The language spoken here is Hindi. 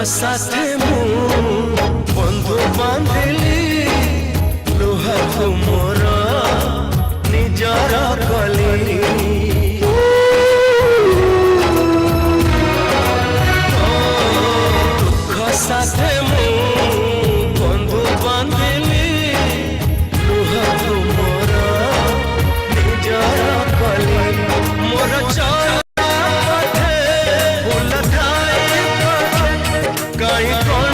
साथे मु बंधु बांधिली लुहाକୁ मोर निजर कली दुख साथे मु बंधु बांधिली लुहाକୁ मोर निजर कली मोर कहीं